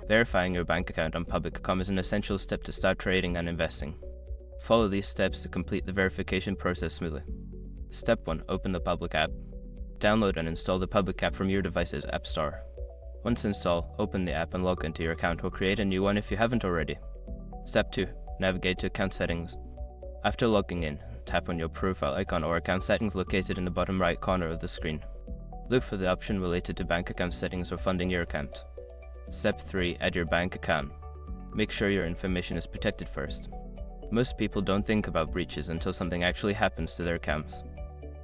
Verifying your bank account on public.com is an essential step to start trading and investing. Follow these steps to complete the verification process smoothly. Step 1. Open the public app. Download and install the public app from your device's app store. Once installed, open the app and log into your account or create a new one if you haven't already. Step 2. Navigate to account settings. After logging in, tap on your profile icon or account settings located in the bottom right corner of the screen. Look for the option related to bank account settings or funding your account. Step 3. Add your bank account. Make sure your information is protected first. Most people don't think about breaches until something actually happens to their accounts.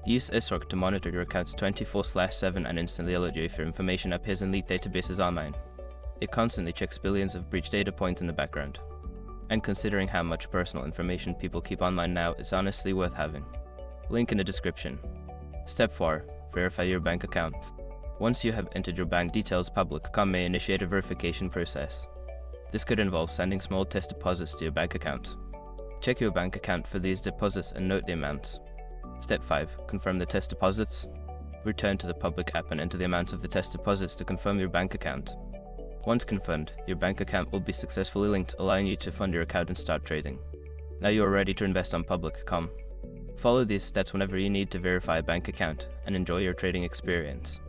Use ISORC to monitor your accounts 24/7 and instantly alert you if your information appears in leaked databases online. It constantly checks billions of breach data points in the background. And considering how much personal information people keep online now, it's honestly worth having. Link in the description. Step 4. Verify your bank account. Once you have entered your bank details, public.com may initiate a verification process. This could involve sending small test deposits to your bank account. Check your bank account for these deposits and note the amounts. Step 5. Confirm the test deposits. Return to the public app and enter the amounts of the test deposits to confirm your bank account. Once confirmed, your bank account will be successfully linked, allowing you to fund your account and start trading. Now you are ready to invest on public.com. Follow these steps whenever you need to verify a bank account and enjoy your trading experience.